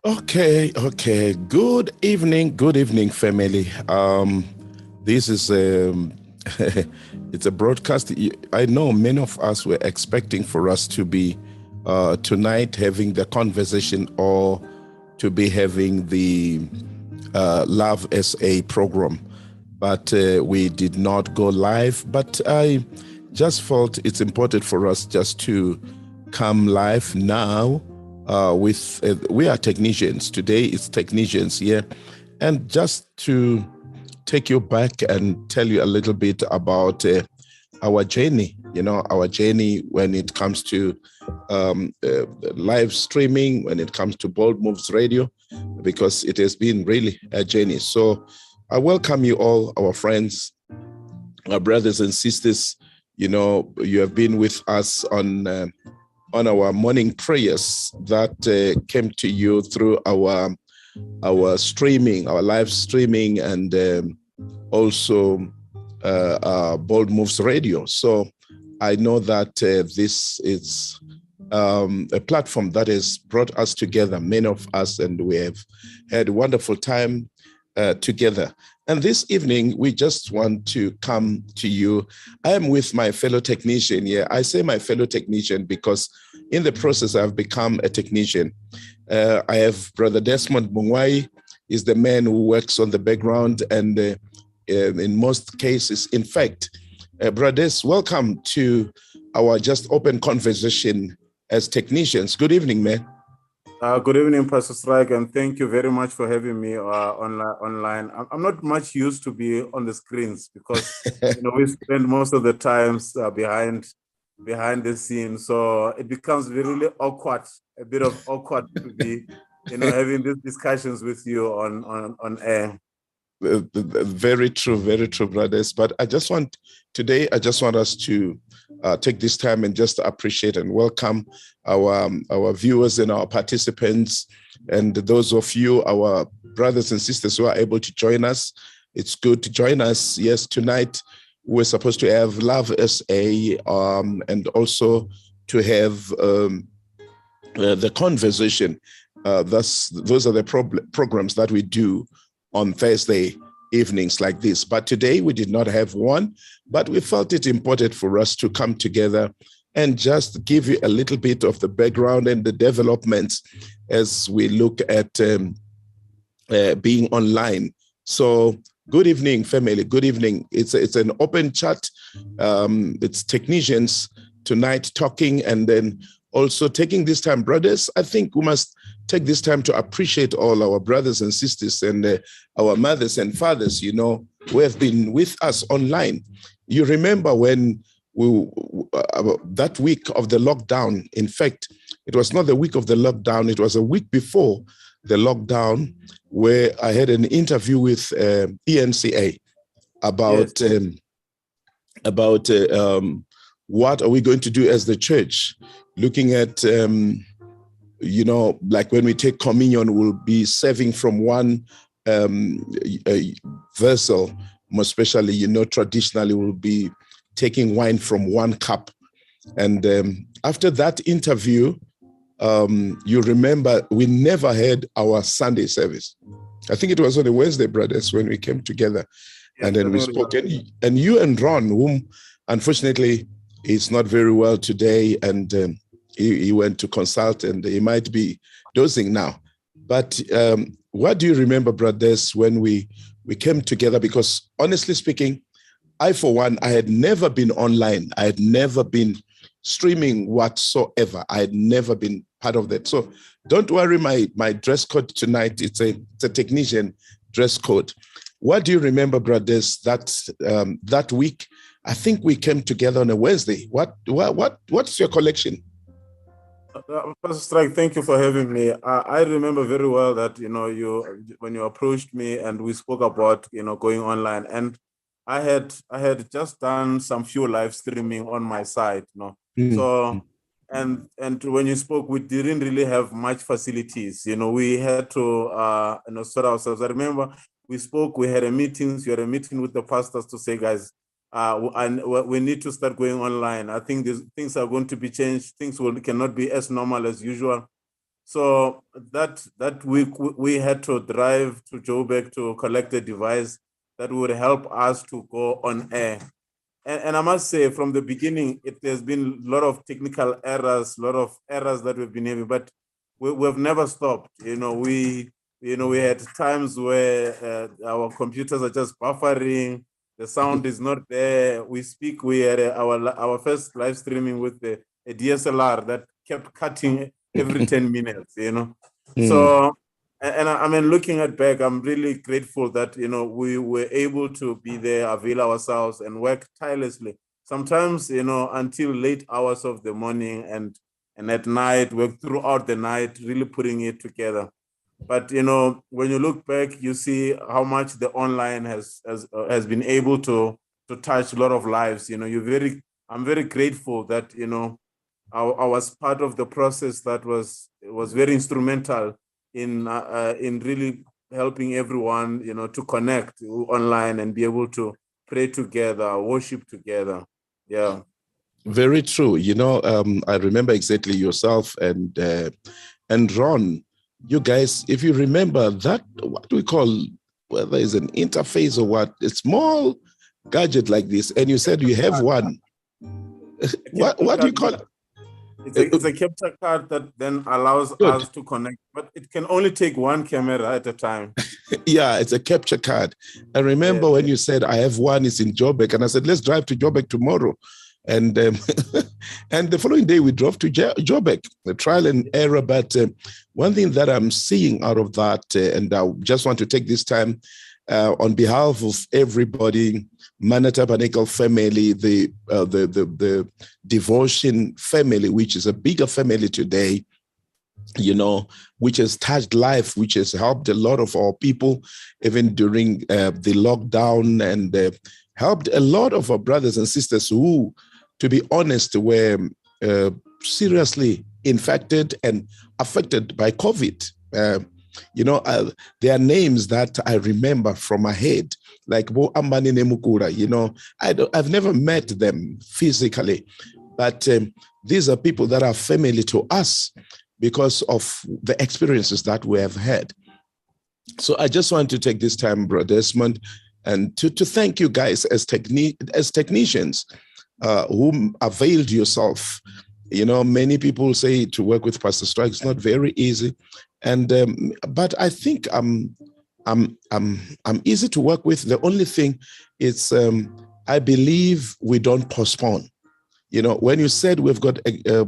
Okay. Good evening, family. This is it's a broadcast. I know many of us were expecting for us to be tonight having the conversation or to be having the Love SA program, but we did not go live. But I just felt it's important for us just to come live now with we are technicians today. It's technicians here, and just to take you back and tell you a little bit about our journey. Our journey when it comes to live streaming, when it comes to Bold Moves Radio, because it has been really a journey. So I welcome you all, our friends, our brothers and sisters. You have been with us on our morning prayers that came to you through our streaming, our live streaming, and also Bold Moves Radio. So I know that this is a platform that has brought us together, many of us, and we have had a wonderful time together. And this evening, we just want to come to you. I am with my fellow technician here. I say my fellow technician because in the process, I've become a technician. I have Brother Desmond Mungwai, is the man who works on the background, and in most cases, in fact, brothers, welcome to our just open conversation as technicians. Good evening, man. Good evening, Pastor Strike, and thank you very much for having me online. I'm not much used to be on the screens because we spend most of the times behind the scenes, so it becomes really awkward, a bit of awkward to be having these discussions with you on air. Very true, brothers. But I just want us to take this time and just appreciate and welcome our viewers and our participants, and those of you, our brothers and sisters who are able to join us. It's good to join us. Yes, tonight we're supposed to have Love SA, and also to have the conversation. Those are the programs that we do on Thursday evenings like this. But today we did not have one, but we felt it important for us to come together and just give you a little bit of the background and the developments as we look at being online. So good evening, family. Good evening. It's an open chat. It's technicians tonight talking, and then also taking this time, brothers, I think we must take this time to appreciate all our brothers and sisters and our mothers and fathers, who have been with us online. You remember when that week of the lockdown, in fact, it was not the week of the lockdown, it was a week before the lockdown, where I had an interview with ENCA about what are we going to do as the church, looking at like when we take communion, we'll be serving from one vessel. More especially, traditionally we'll be taking wine from one cup. And after that interview, you remember we never had our Sunday service. I think it was on a Wednesday, brothers, when we came together. And then we spoke. And you and Ron, whom unfortunately is not very well today, and he went to consult, and he might be dozing now. But what do you remember, brothers, when we came together? Because honestly speaking, I, for one, I had never been online. I had never been streaming whatsoever. I had never been part of that. So don't worry, my dress code tonight, it's a technician dress code. What do you remember, brothers, that week? I think we came together on a Wednesday. What's your collection? Pastor Strike, thank you for having me. I remember very well that when you approached me and we spoke about going online, and I had just done some few live streaming on my side, So and when you spoke, we didn't really have much facilities. We had to sort ourselves. I remember we spoke. We had a meeting. We had a meeting with the pastors to say, guys, and we need to start going online. I think things are going to be changed. Things cannot be as normal as usual. So that week we had to drive to Joburg to collect a device that would help us to go on air. And I must say, from the beginning, there's been a lot of technical errors, a lot of errors that we've been having, but we've never stopped. We had times where our computers are just buffering, the sound is not there. We had our first live streaming with a DSLR that kept cutting every 10 minutes. So, and I mean, looking at back, I'm really grateful that we were able to be there, avail ourselves, and work tirelessly. Sometimes until late hours of the morning and at night, work throughout the night, really putting it together. But when you look back, you see how much the online has been able to touch a lot of lives. I'm very grateful that I was part of the process that was very instrumental in really helping everyone to connect online and be able to pray together, worship together. Yeah. Very true. I remember exactly yourself and Ron. You guys, if you remember that, what we call, whether it's an interface or what, a small gadget like this, and you said you have one. What do you call it? It's a capture card that then allows us to connect, but it can only take one camera at a time. Yeah, it's a capture card. I remember when you said, I have one, it's in Joburg, and I said, let's drive to Joburg tomorrow. And and the following day we drove to Joburg, the trial and error. But one thing that I'm seeing out of that, and I just want to take this time on behalf of everybody, Manna Tabernacle family, the devotion family, which is a bigger family today, which has touched life, which has helped a lot of our people, even during the lockdown, and helped a lot of our brothers and sisters who, to be honest, were seriously infected and affected by COVID. There are names that I remember from my head, like Bo Ambani Nemukura. I've never met them physically, but these are people that are family to us because of the experiences that we have had. So I just want to take this time, Brother Desmond, and to thank you guys as technicians who availed yourself. Many people say to work with Pastor Strike is not very easy, and but I think I'm easy to work with. The only thing is I believe we don't postpone. When you said we've got a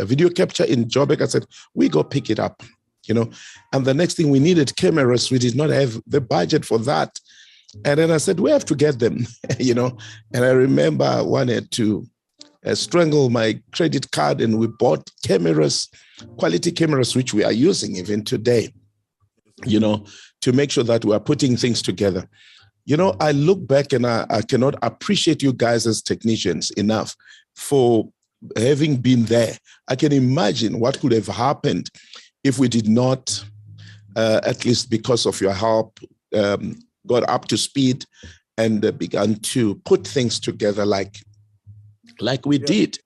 video capture in Joburg, I said we go pick it up. And the next thing, we needed cameras. We did not have the budget for that. And then I said, we have to get them, And I remember I wanted to strangle my credit card, and we bought cameras, quality cameras, which we are using even today, to make sure that we are putting things together. I look back and I cannot appreciate you guys as technicians enough for having been there. I can imagine what could have happened if we did not, at least because of your help, got up to speed and began to put things together like we did,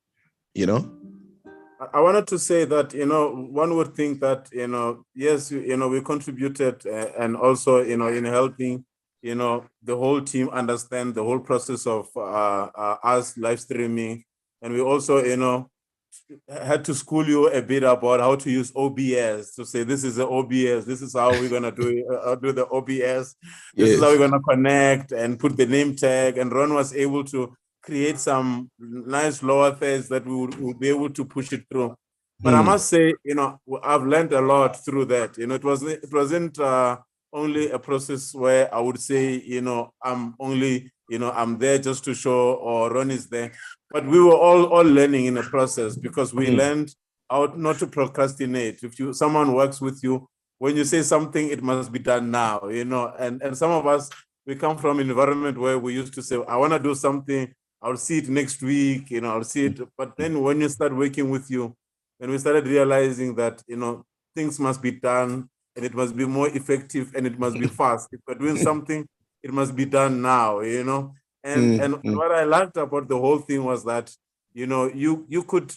I wanted to say that, one would think that, yes, we contributed and also, in helping, the whole team understand the whole process of us live streaming. And we also, had to school you a bit about how to use OBS, to say this is the OBS, this is how we're going to do the OBS, this is how we're going to connect and put the name tag. And Ron was able to create some nice lower threads that we would be able to push it through. But I must say, I've learned a lot through that. It wasn't only a process where I would say, I'm only, I'm there just to show, or Ron is there. But we were all learning in the process, because we learned how not to procrastinate. If someone works with you, when you say something, it must be done now, and some of us, we come from an environment where we used to say, I want to do something, I'll see it next week, I'll see it. But then when you start working with you, and we started realizing that, things must be done, and it must be more effective, and it must be fast. If we're doing something, it must be done now, And what I liked about the whole thing was that you know, you could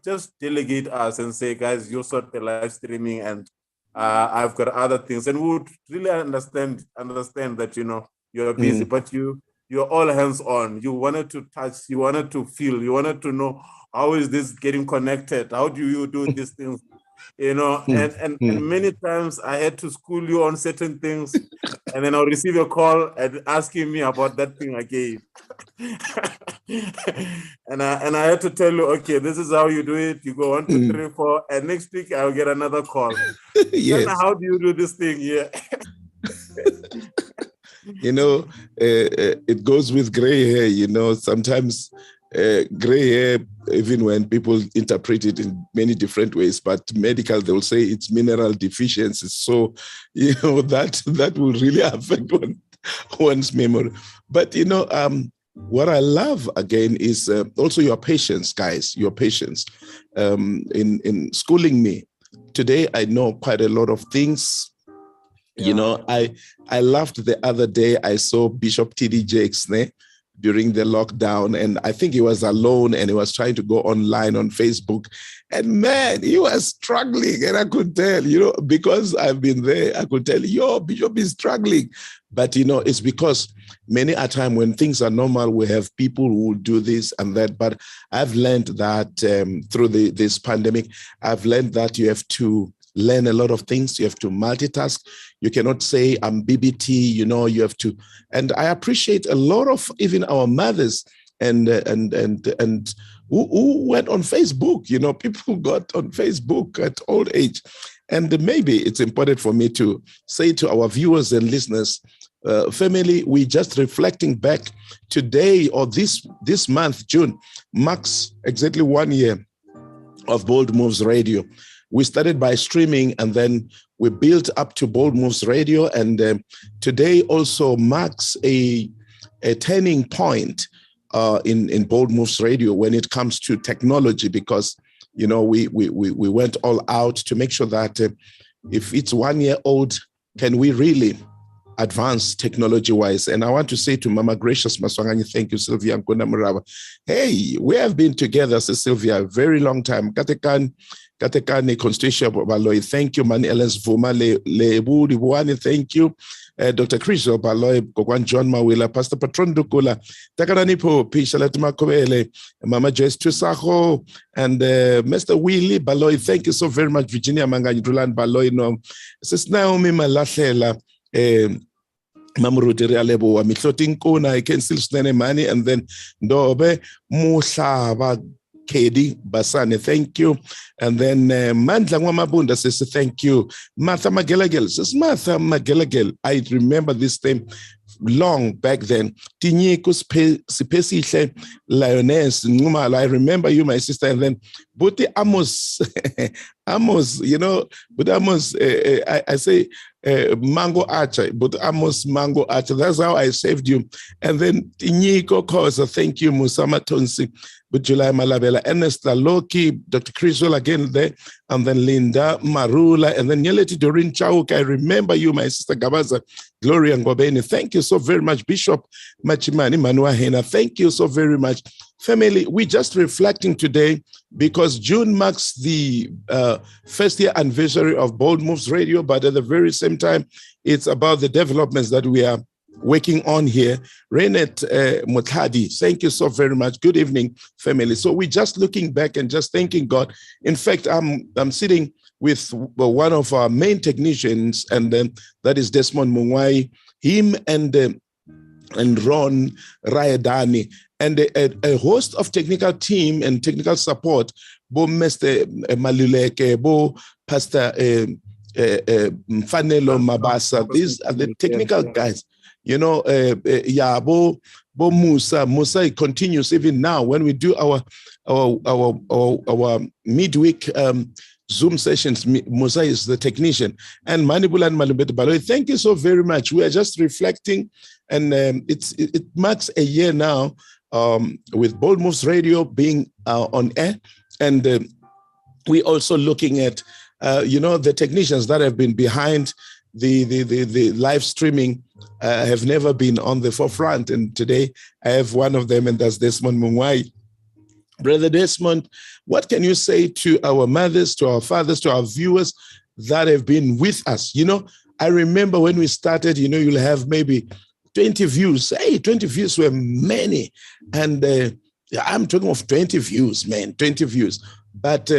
just delegate us and say, guys, you sort the live streaming, and I've got other things, and we would really understand that, you know, you're busy, but you're all hands on. You wanted to touch, you wanted to feel, you wanted to know, how is this getting connected? How do you do these things? You know, and many times I had to school you on certain things, and then I'll receive a call and asking me about that thing again. and I had to tell you, okay, this is how you do it. You go 1, 2, 3, 4, and next week I'll get another call. Yes. And how do you do this thing? Yeah. You know, it goes with gray hair. You know, sometimes gray hair, even when people interpret it in many different ways, but medical, they will say it's mineral deficiency. So, you know, that will really affect one's memory. But, you know, what I love, again, is also your patience, guys, your patience in schooling me. Today, I know quite a lot of things. You know, I laughed the other day. I saw Bishop T.D. Jakes during the lockdown, and I think he was alone and he was trying to go online on Facebook. And man, he was struggling, and I could tell, you know, because I've been there, I could tell, yo, Bishop is struggling. But, you know, it's because many a time when things are normal, we have people who do this and that. But I've learned that through this pandemic, I've learned that you have to learn a lot of things. You have to multitask. You cannot say I'm BBT, you know, you have to. And I appreciate a lot of even our mothers and who went on Facebook, you know, people who got on Facebook at old age. And maybe it's important for me to say to our viewers and listeners, family, we just reflecting back today, or this month, June, marks exactly 1 year of Bold Moves Radio. We started by streaming, and then we built up to Bold Moves Radio. And today also marks a turning point in Bold Moves Radio when it comes to technology, because, you know, we went all out to make sure that if it's 1 year old, can we really advance technology-wise? And I want to say to Mama Gracious Maswanganyi, thank you, Sylvia Nkunda Muraba. Hey, we have been together, Sylvia, a very long time. Katekani Constitution Baloy, thank you. Mani Elens Vuma Lebu Ribuani, thank you. Dr. Chris Baloy, Gogwan John Mawila, Pastor Patron Dukula, Takaranipo, Pishalatma Kobele, Mama Joyce Tusaho, and Mr. Willie Baloy, thank you so very much. Virginia Mangani Dulan Baloy, no, Sis Naomi Malachela, Mamurudiri Alebo, Miklotin Kuna, I can still stand money, and then Dobe Musaba. KD Basane, thank you. And then Mandla Mabunda says thank you. Martha Magelagel says, Martha Magelagel, I remember this name long back then. Tinyikus Sipesiche Lioness Numala, I remember you, my sister. And then Buti Amos, Amos, you know, but Amos, I say Mango Archer, but Amos Mango Archer. That's how I saved you. And then Tinyiko Kosa, thank you, Musama Tonsi. But July Malabella, Ernest Loki, Dr. Criswell again there, and then Linda Marula, and then Nyeleti Doreen Chauk. I remember you, my sister Gabaza, Gloria Ngobeni. Thank you so very much, Bishop Machimani Manua Hena. Thank you so very much. Family, we're just reflecting today because June marks the first year anniversary of Bold Moves Radio, but at the very same time, it's about the developments that we are working on here. Renat Muthadi, thank you so very much. Good evening, family. So we're just looking back and just thanking God. In fact, I'm sitting with one of our main technicians, and that is Desmond Mungwai, him and Ron Rayadani, and a host of technical team and technical support, Bo Mr. Maluleke, Bo Pastor Mfanelo Mabasa. These are the technical guys. You know, Bo Musa continues even now when we do our midweek Zoom sessions. Musa is the technician, and Manibula and Malubet Baloy. Thank you so very much. We are just reflecting, and it marks a year now with Bold Moves Radio being on air, and we also looking at the technicians that have been behind the live streaming. Have never been on the forefront, and today I have one of them, and that's Desmond Mungwai. Brother Desmond, what can you say to our mothers, to our fathers, to our viewers that have been with us? I remember when we started, you'll have maybe 20 views. Hey, 20 views were many. And I'm talking of 20 views, man, 20 views. But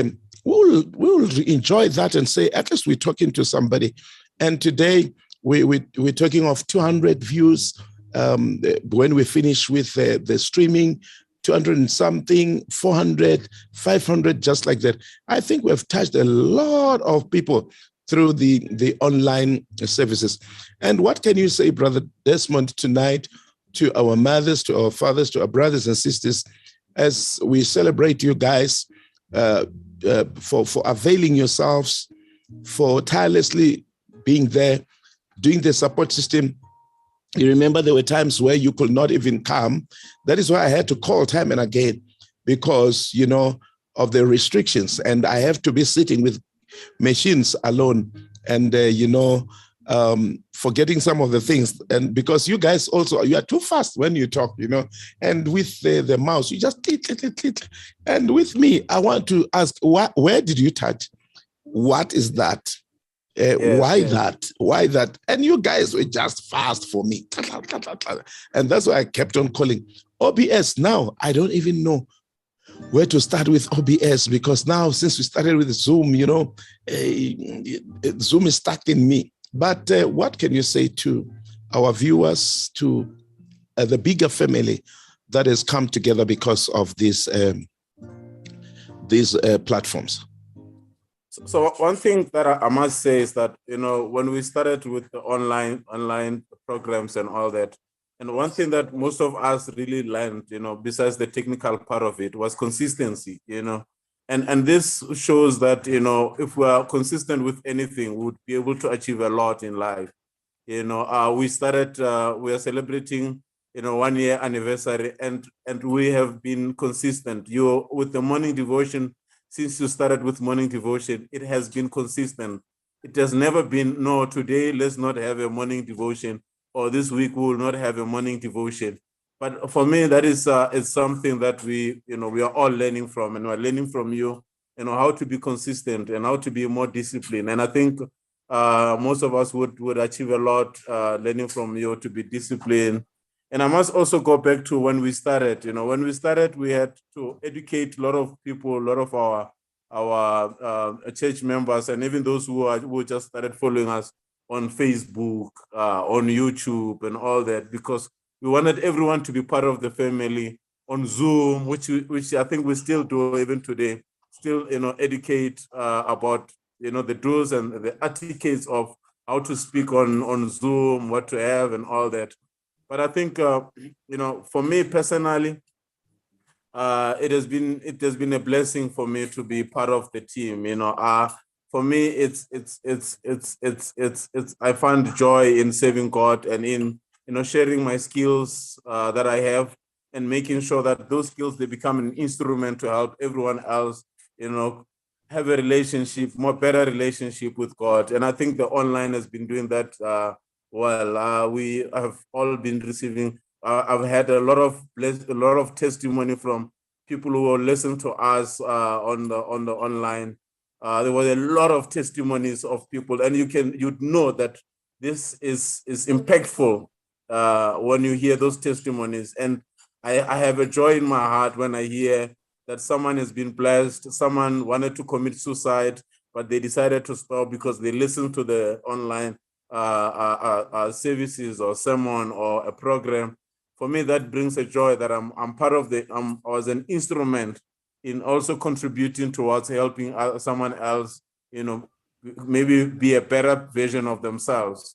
we'll enjoy that and say, at least we're talking to somebody. And today we're talking of 200 views. When we finish with the streaming, 200 and something, 400, 500, just like that. I think we've touched a lot of people through the online services. And what can you say, Brother Desmond, tonight to our mothers, to our fathers, to our brothers and sisters, as we celebrate you guys for availing yourselves, for tirelessly being there, doing the support system. You remember there were times where you could not even come. That is why I had to call time and again because, of the restrictions. And I have to be sitting with machines alone and, forgetting some of the things. And because you guys also, you are too fast when you talk, and with the mouse, you just click. And with me, I want to ask, where did you touch? What is that? Why that? And you guys were just fast for me. And that's why I kept on calling. OBS, now, I don't even know where to start with OBS because now, since we started with Zoom, Zoom is stuck in me. But what can you say to our viewers, to the bigger family that has come together because of these platforms? So one thing that I must say is that, when we started with the online programs and all that, and one thing that most of us really learned, besides the technical part of it, was consistency, and this shows that, if we are consistent with anything, we would be able to achieve a lot in life. We are celebrating, 1 year anniversary and we have been consistent. With the morning devotion, since you started with morning devotion, it has been consistent. It has never been, no, today let's not have a morning devotion, or this week we will not have a morning devotion. But for me, that is something that we are all learning from, and we're learning from you, how to be consistent and how to be more disciplined. And I think most of us would achieve a lot learning from you to be disciplined. And I must also go back to when we started. When we started, we had to educate a lot of people, a lot of our church members, and even those who just started following us on Facebook, on YouTube, and all that, because we wanted everyone to be part of the family. On Zoom, which I think we still do even today, still educate about the do's and the etiquettes of how to speak on Zoom, what to have, and all that. But I think, for me personally, it has been a blessing for me to be part of the team. For me, it's I find joy in serving God and in sharing my skills that I have and making sure that those skills, they become an instrument to help everyone else, have a better relationship with God. And I think the online has been doing that well. We have all been receiving. I've had a lot of testimony from people who will listen to us on the online. There was a lot of testimonies of people, and you'd know that this is impactful when you hear those testimonies. And I have a joy in my heart when I hear that someone has been blessed, someone wanted to commit suicide, but they decided to stop because they listened to the online services or sermon or a program. For me, that brings a joy that I'm part of I was an instrument in also contributing towards helping someone else, maybe be a better version of themselves.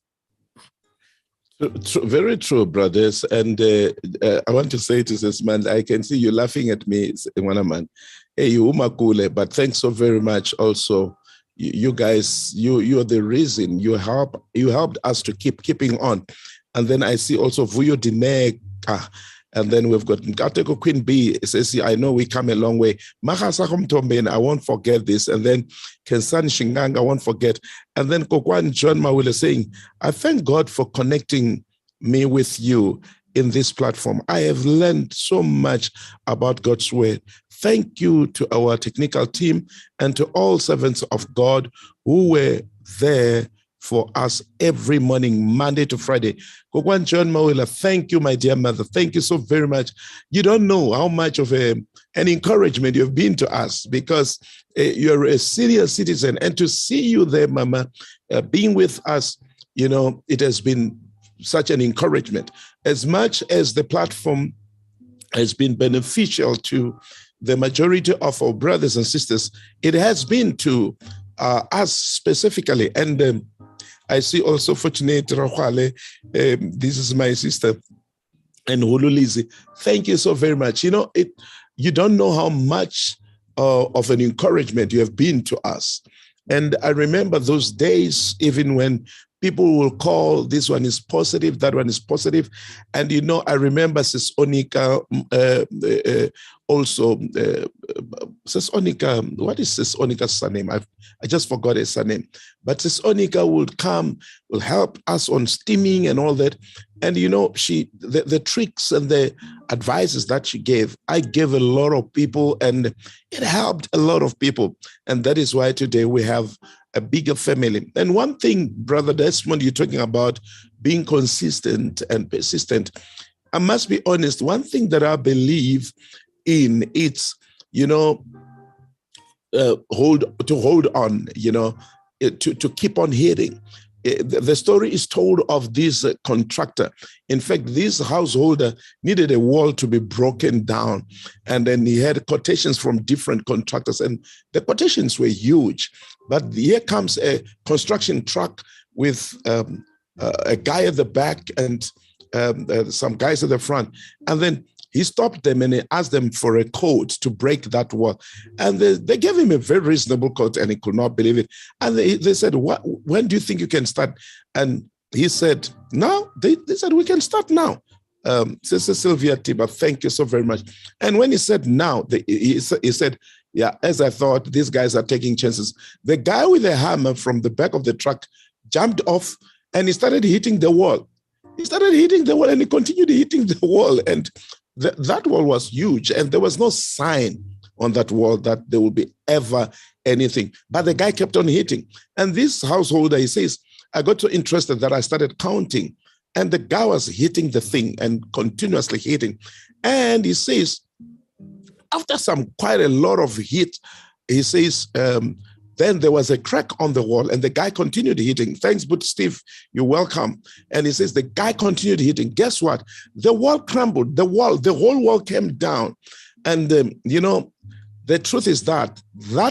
Very true, brothers. And I want to say to this man, I can see you laughing at me, man. Hey, you umakule, but thanks so very much. Also, you guys, you're the reason. You helped us to keeping on. And then I see also Vuyo Dineka. And then we've got Nkateko Queen B. Says, I know we come a long way. Mahasakom Tomben, I won't forget this. And then Kensan Shingang, I won't forget. And then Kokwan John Mawile saying, I thank God for connecting me with you in this platform. I have learned so much about God's word. Thank you to our technical team and to all servants of God who were there for us every morning, Monday to Friday. Kokwan John Mawela, thank you, my dear mother. Thank you so very much. You don't know how much of an encouragement you've been to us, because you're a senior citizen, and to see you there, Mama, being with us, it has been such an encouragement. As much as the platform has been beneficial to the majority of our brothers and sisters, it has been to us specifically. And I see also Fortunate Rahwale, this is my sister, and Hululizi. Thank you so very much. You don't know how much of an encouragement you have been to us. And I remember those days, even when people will call, this one is positive, that one is positive. And, I remember Sis Onika also. Sis Onika, what is Sis Onika's surname? I just forgot his surname. But Sis Onika would come, will help us on steaming and all that. And, the tricks and the advices that she gave, I gave a lot of people, and it helped a lot of people. And that is why today we have a bigger family. And one thing, Brother Desmond, you're talking about being consistent and persistent. I must be honest, one thing that I believe in, it's, hold on, to keep on hitting. The story is told of this contractor. In fact, this householder needed a wall to be broken down. And then he had quotations from different contractors, and the quotations were huge. But here comes a construction truck with a guy at the back and some guys at the front. And then he stopped them and he asked them for a code to break that wall. And they gave him a very reasonable code, and he could not believe it. And they said, when do you think you can start? And he said, now. They said, we can start now. Sister Sylvia Tiba, thank you so very much. And when he said now, he said, yeah, as I thought, these guys are taking chances. The guy with the hammer from the back of the truck jumped off, and he started hitting the wall. He started hitting the wall, and he continued hitting the wall. And that wall was huge, and there was no sign on that wall that there will be ever anything. But the guy kept on hitting. And this householder, he says, I got so interested that I started counting. And the guy was hitting the thing and continuously hitting. And he says, after quite a lot of hit, he says, then there was a crack on the wall, and the guy continued hitting. Thanks, but Steve, you're welcome. And he says the guy continued hitting. Guess what? The wall crumbled. The whole wall came down. And, the truth is that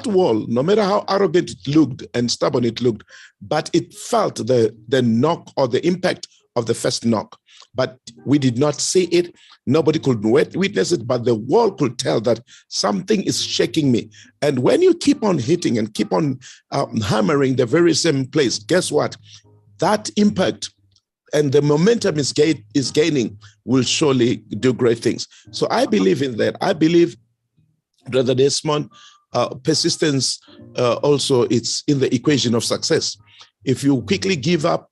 wall, no matter how arrogant it looked and stubborn it looked, but it felt the knock or the impact of the first knock. But we did not see it. Nobody could witness it, but the wall could tell that something is shaking me. And when you keep on hitting and keep on hammering the very same place, guess what? That impact and the momentum is gaining will surely do great things. So I believe in that. I believe, Brother Desmond, persistence also, it's in the equation of success. If you quickly give up,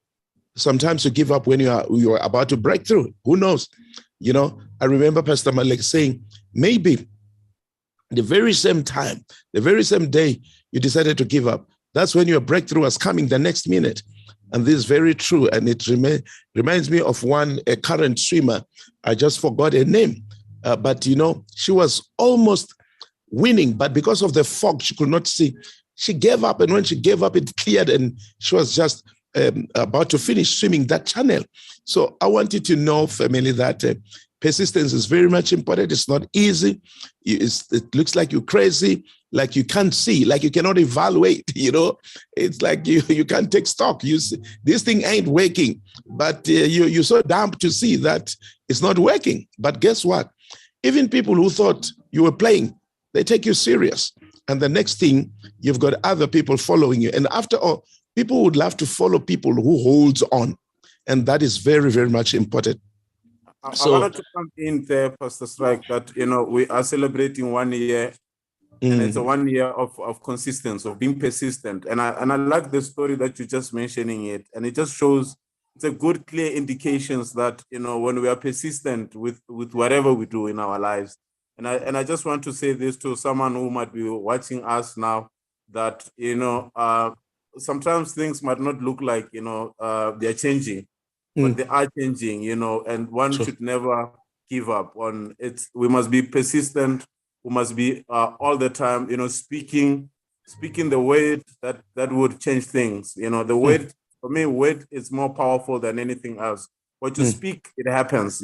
sometimes you give up when you are about to break through. Who knows? I remember Pastor Malek saying, maybe the very same time, the very same day you decided to give up, that's when your breakthrough was coming the next minute. And this is very true. And it reminds me of a current swimmer. I just forgot her name. But, she was almost winning, but because of the fog, she could not see. She gave up. And when she gave up, it cleared, and she was just about to finish swimming that channel. So I want you to know, family, that persistence is very much important. It's not easy. It looks like you're crazy, like you can't see, like you cannot evaluate, It's like you can't take stock. This thing ain't working, but you're so dumb to see that it's not working. But guess what? Even people who thought you were playing, they take you serious. And the next thing, you've got other people following you. And after all, people would love to follow people who holds on. And that is very, very much important. I wanted to come in there, Pastor Strike, that, we are celebrating 1 year, and it's a 1 year of consistency, of being persistent. And I like the story that you're just mentioning it. And it just shows, it's a good, clear indications that, when we are persistent with whatever we do in our lives, And I just want to say this to someone who might be watching us now, that, sometimes things might not look like, they're changing, but they are changing, and one Sure. should never give up on it. We must be persistent. We must be all the time, speaking the word that would change things. The word, for me, word is more powerful than anything else. What you speak, it happens,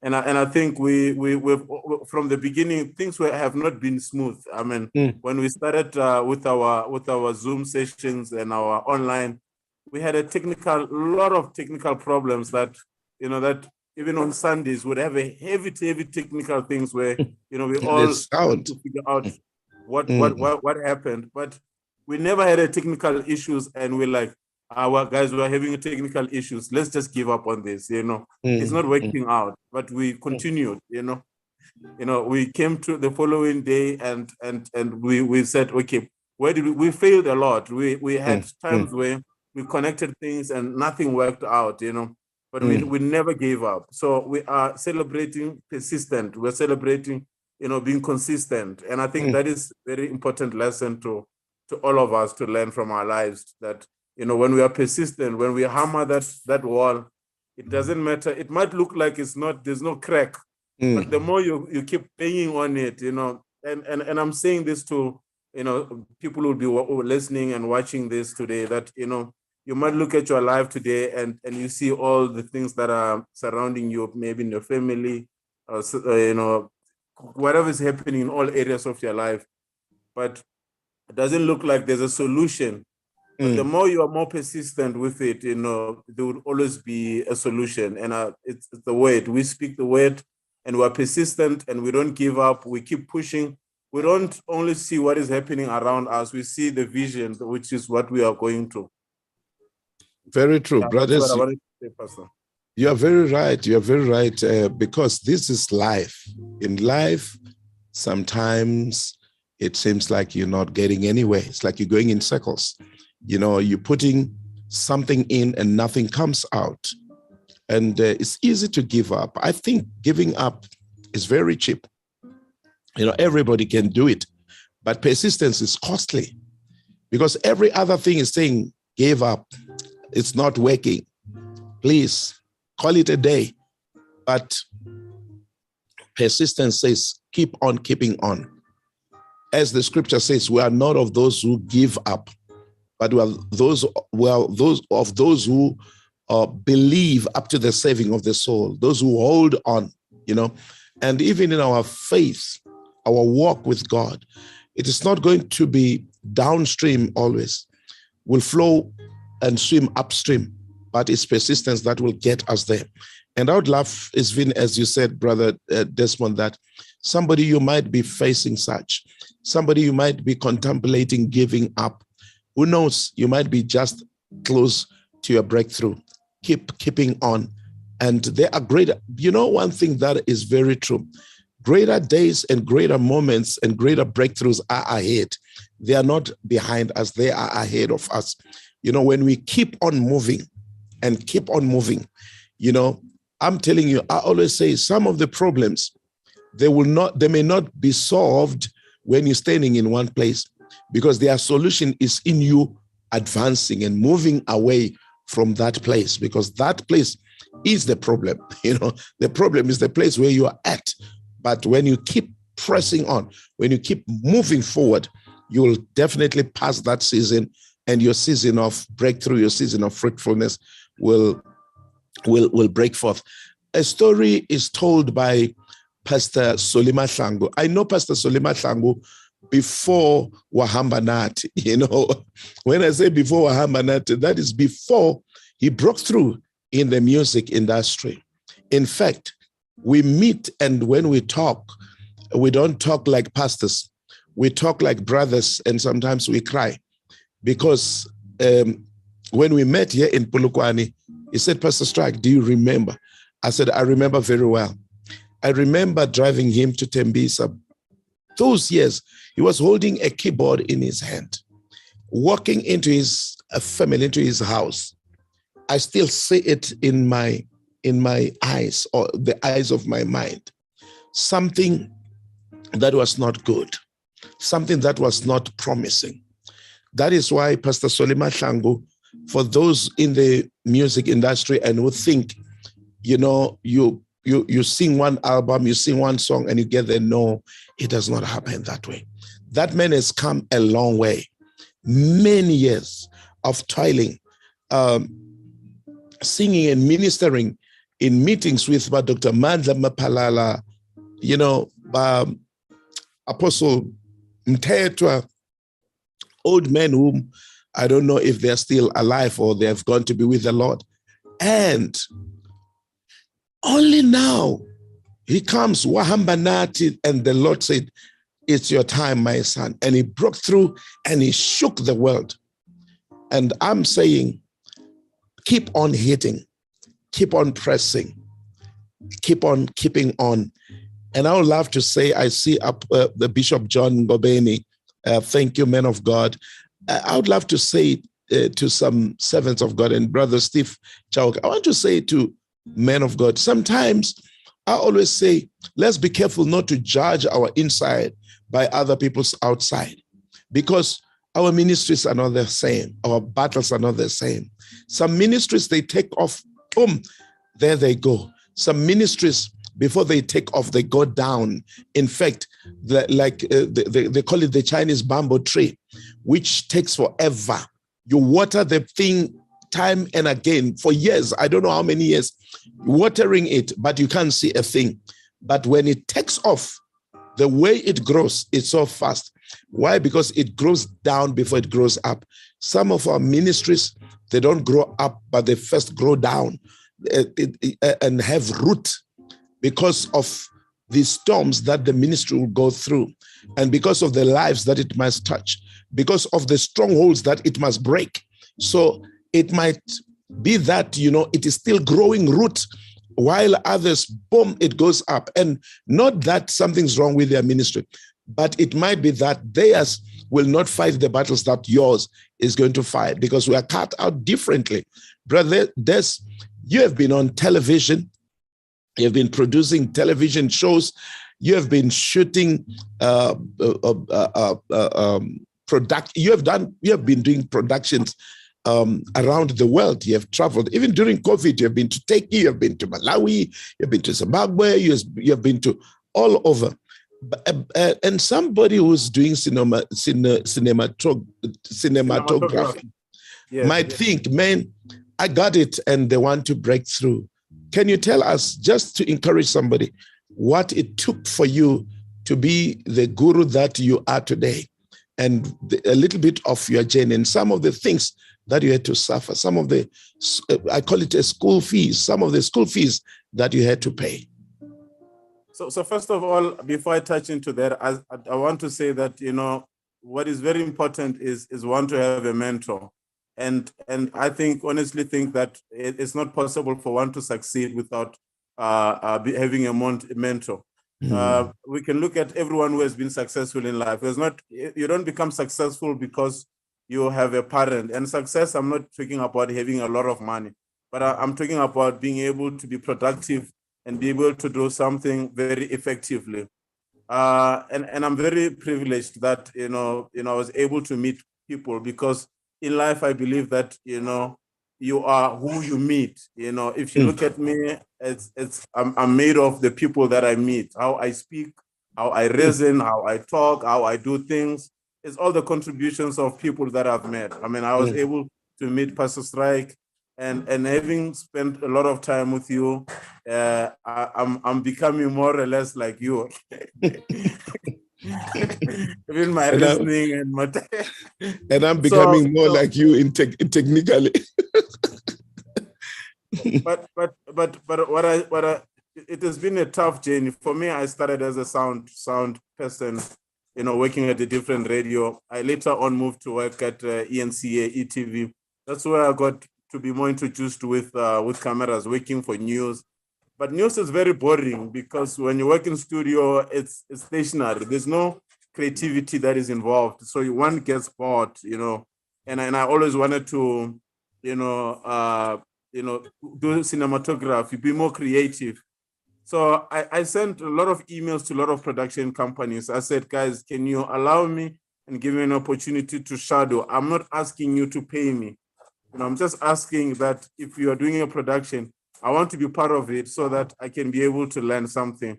and I think we've from the beginning, things have not been smooth. I mean, when we started with our Zoom sessions and our online, we had a lot of technical problems that even on Sundays would have a heavy technical things where we all sound to figure out what happened, but we never had a technical issues, and we're like, our guys were having technical issues. Let's just give up on this. It's not working out, but we continued. We came to the following day, and we said, okay, where did we failed a lot. We had times where we connected things and nothing worked out. But we never gave up. So we are celebrating persistent. We're celebrating, being consistent, and I think that is very important lesson to all of us to learn from our lives, that when we are persistent, when we hammer that wall, it doesn't matter. It might look like there's no crack, but the more you keep banging on it, and I'm saying this to, people who will be listening and watching this today, that, you might look at your life today and you see all the things that are surrounding you, maybe in your family, whatever is happening in all areas of your life, but it doesn't look like there's a solution. But the more you are more persistent with it, there will always be a solution. And it's the word. We speak the word, and we're persistent, and we don't give up. We keep pushing. We don't only see what is happening around us. We see the vision, which is what we are going to. Very true, brothers. That's what I wanted to say, Pastor. You are very right. You are very right, because this is life. In life, sometimes it seems like you're not getting anywhere. It's like you're going in circles. You're putting something in and nothing comes out. And it's easy to give up. I think giving up is very cheap. Everybody can do it. But persistence is costly, because every other thing is saying, give up. It's not working. Please call it a day. But persistence says, keep on keeping on. As the scripture says, we are not of those who give up, but we are those who believe up to the saving of the soul, those who hold on, And even in our faith, our walk with God, it is not going to be downstream always. We'll flow and swim upstream, but it's persistence that will get us there. And I would love, Isvin, as you said, Brother Desmond, that somebody you might be facing such, somebody you might be contemplating giving up. Who knows, you might be just close to your breakthrough. Keeping on. And there are greater, one thing that is very true. Greater days and greater moments and greater breakthroughs are ahead. They are not behind us. They are ahead of us. When we keep on moving and keep on moving, I'm telling you, I always say some of the problems, they may not be solved when you're standing in one place, because their solution is in you advancing and moving away from that place, because that place is the problem. The problem is the place where you are at. But when you keep pressing on, when you keep moving forward, you will definitely pass that season, and your season of breakthrough, your season of fruitfulness will break forth. A story is told by Pastor Solima Hlangu. I know Pastor Solima Hlangu before Wahamba Nathi. When I say before Wahamba Nathi, that is before he broke through in the music industry. In fact, we meet, and when we talk, we don't talk like pastors. We talk like brothers, and sometimes we cry. Because when we met here in Polokwane, he said, Pastor Strike, do you remember? I said, I remember very well. I remember driving him to Tembisa. Those years, he was holding a keyboard in his hand, walking into his family, into his house. I still see it in my eyes, or the eyes of my mind. something that was not good, something that was not promising. That is why Pastor Solima Shangu, for those in the music industry and who think, you sing one album, you sing one song, and you get there. No, it does not happen that way. That man has come a long way. Many years of toiling, singing and ministering in meetings with Dr. Mandla Mapalala, Apostle Mtetwa, old men whom I don't know if they're still alive or they have gone to be with the Lord. And only now he comes, Wahambanati, and the Lord said, "It's your time, my son." And he broke through and he shook the world. And I'm saying, keep on hitting, keep on pressing, keep on keeping on. And I would love to say, I see the Bishop John Ngobeni. Thank you, men of God. I would love to say to some servants of God and Brother Steve Chawk, I want to say to men of God, sometimes I always say, let's be careful not to judge our inside by other people's outside, because our ministries are not the same. Our battles are not the same. Some ministries, they take off, boom, there they go. Some ministries, before they take off, they go down. In fact, they call it the Chinese bamboo tree, which takes forever. You water the thing time and again for years. I don't know how many years, watering it, but you can't see a thing. But when it takes off, the way it grows is so fast. Why? Because it grows down before it grows up. Some of our ministries, they don't grow up, but they first grow down and have root because of the storms that the ministry will go through, and because of the lives that it must touch, because of the strongholds that it must break. So it might be that, it is still growing root, while others, boom, it goes up. And not that something's wrong with their ministry, but it might be that theirs will not fight the battles that yours is going to fight, because we are cut out differently. Brother, you have been on television, you have been producing television shows, you have been shooting you have been doing productions around the world. You have traveled. Even during COVID, you have been to Turkey, you have been to Malawi, you have been to Zimbabwe, you have been to all over. And somebody who's doing cinematography might think, man, I got it, and they want to break through. Can you tell us, just to encourage somebody, what it took for you to be the guru that you are today, and a little bit of your journey, and some of the things that you had to suffer, some of the, I call it a school fees, some of the school fees that you had to pay? So first of all, before I touch into that, I want to say that, what is very important is one, to have a mentor. And I honestly think that it's not possible for one to succeed without having a mentor. We can look at everyone who has been successful in life. You don't become successful because you have a parent. And success, I'm not talking about having a lot of money, but I'm talking about being able to be productive and be able to do something very effectively. And I'm very privileged that, I was able to meet people, because in life, I believe that, you are who you meet. If you look at me, I'm made of the people that I meet, how I speak, how I reason, how I talk, how I do things. It's all the contributions of people that I've met. I mean, I was able to meet Pastor Strike, and having spent a lot of time with you, I'm becoming more or less like you. Even my listening and my and I'm becoming more like you in technically. but it has been a tough journey for me. I started as a sound person, working at a different radio. I later on moved to work at ENCA, ETV. That's where I got to be more introduced with cameras, working for news. But news is very boring, because when you work in studio, it's stationary. There's no creativity that is involved. So one gets bored, and I always wanted to, do cinematography, be more creative. So I sent a lot of emails to a lot of production companies. I said, guys, can you allow me and give me an opportunity to shadow? I'm not asking you to pay me. I'm just asking that if you are doing a production, I want to be part of it so that I can be able to learn something.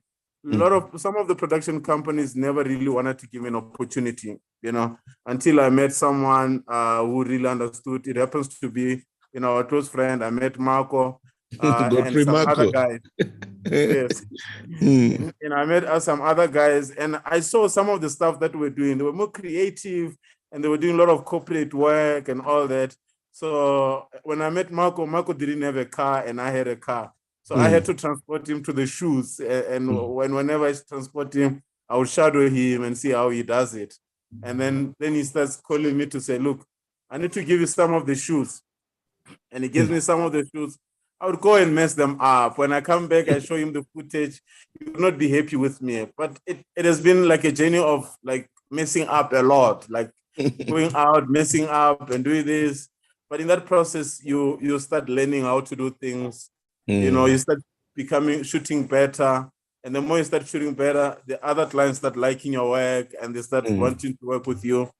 Some of the production companies never really wanted to give me an opportunity, until I met someone who really understood. It happens to be, a close friend. I met Marco and Godfrey some other Marco. guys. Yes. I met some other guys, and I saw some of the stuff that we're doing. They were more creative, and they were doing a lot of corporate work and all that. So when I met Marco didn't have a car, and I had a car. So I had to transport him to the shoes. And whenever I transport him, I would shadow him and see how he does it. And then he starts calling me to say, look, I need to give you some of the shoes. And he gives me some of the shoes. I would go and mess them up. When I come back, I show him the footage. He would not be happy with me. But it has been like a journey of like messing up a lot, like going out, messing up and doing this. But in that process, you start learning how to do things. You start shooting better. And the more you start shooting better, the other clients start liking your work and they start wanting to work with you.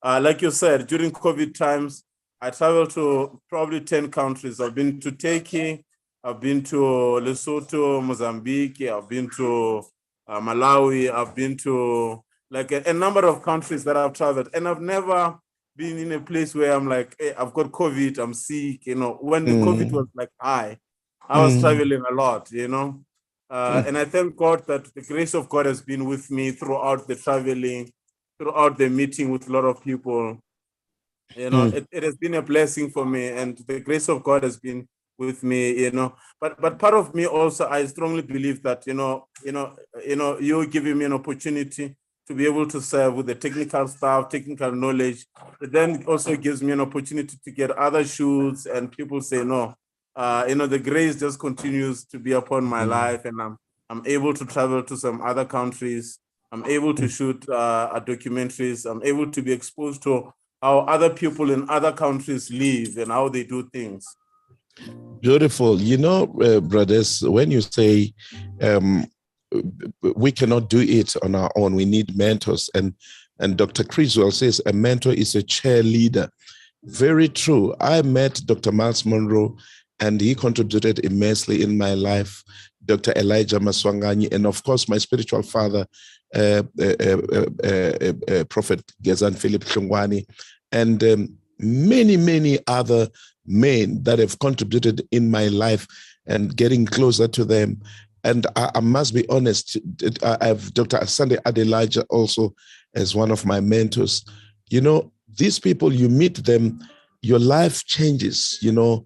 Like you said, during COVID times, I traveled to probably 10 countries. I've been to Turkey, I've been to Lesotho, Mozambique, I've been to Malawi, I've been to like a number of countries that I've traveled. And I've never been in a place where I'm like, hey, I've got COVID, I'm sick. When the COVID was like high, I was traveling a lot, and I thank God that the grace of God has been with me throughout the traveling, throughout the meeting with a lot of people. It has been a blessing for me, and the grace of God has been with me, But part of me also, I strongly believe that, you're giving me an opportunity to be able to serve with the technical stuff, technical knowledge. But then it also gives me an opportunity to get other shoots, and people say, no, the grace just continues to be upon my life, and I'm able to travel to some other countries. I'm able to shoot documentaries. I'm able to be exposed to how other people in other countries live and how they do things. Beautiful. Brothers, when you say we cannot do it on our own, we need mentors. And Dr. Criswell says a mentor is a cheerleader. Very true. I met Dr. Miles Monroe, and he contributed immensely in my life. Dr. Elijah Maswanganyi, and of course, my spiritual father, Prophet Gezan Philip Hlongwane, and many, many other men that have contributed in my life and getting closer to them. And I must be honest, I have Dr. Asande Adelaja also as one of my mentors. These people, you meet them, your life changes, like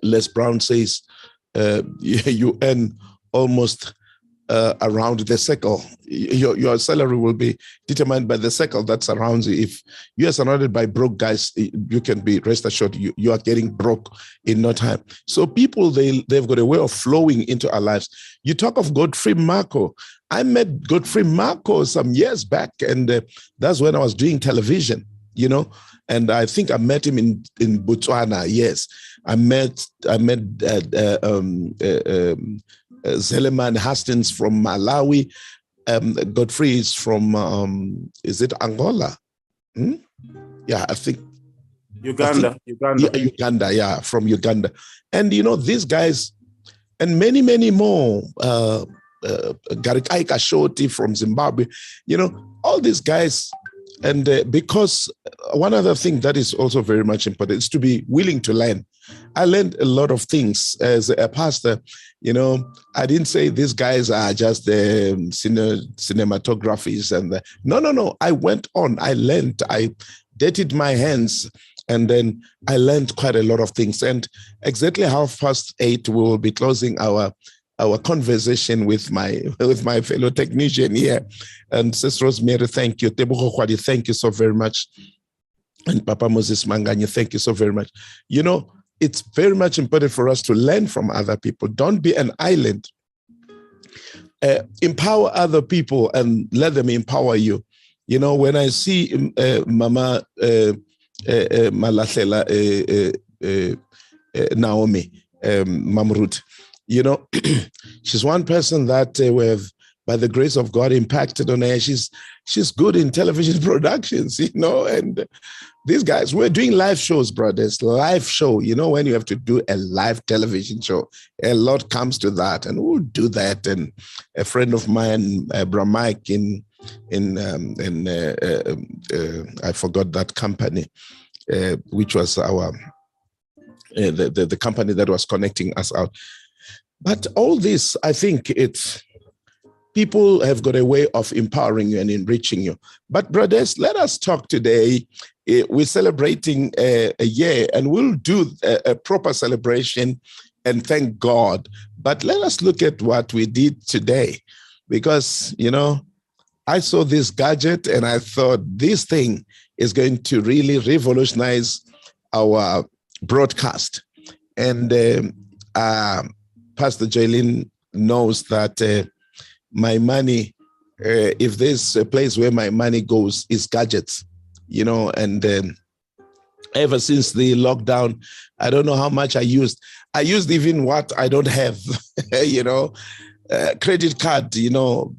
Les Brown says, you earn almost around the circle. Your salary will be determined by the circle that surrounds you. If you are surrounded by broke guys, you can be rest assured you are getting broke in no time. So people, they've got a way of flowing into our lives. You talk of Godfrey Marco. I met Godfrey Marco some years back, and that's when I was doing television, and I think I met him in Botswana. Yes, I met Zeleman Hastings from Malawi. Godfrey is from, is it Angola? Yeah, I think. Uganda. Uganda, yeah, from Uganda. And, these guys, and many, many more, Garikai Kashoti from Zimbabwe, all these guys. And because one other thing that is also very much important is to be willing to learn. I learned a lot of things as a pastor. I didn't say these guys are just cinematographies and no. I went on. I learned. I dirtied my hands, and then I learned quite a lot of things. And exactly 8:30, we will be closing our conversation with my fellow technician here. And Sister Rosemary, thank you. Tebogo Kwadi, thank you so very much. And Papa Moses Manganyi, thank you so very much. It's very much important for us to learn from other people. Don't be an island. Empower other people and let them empower you. When I see Mama Malahlela Naomi Mamrut. You know, she's one person that we have, by the grace of God, impacted on her. She's good in television productions, you know, and these guys, we're doing live shows, brothers, live show. You know, when you have to do a live television show, a lot comes to that, and we'll do that. And a friend of mine, Bram Mike, I forgot that company, which was our the company that was connecting us out. But all this, I think it's people have got a way of empowering you and enriching you. But brothers, let us talk today. We're celebrating a year, and we'll do a proper celebration and thank God. But let us look at what we did today, because, you know, I saw this gadget and I thought this thing is going to really revolutionize our broadcast. And Pastor Jaylin knows that my money, if there's a place where my money goes, is gadgets, you know, and ever since the lockdown, I don't know how much I used. I used even what I don't have, you know, credit card, you know,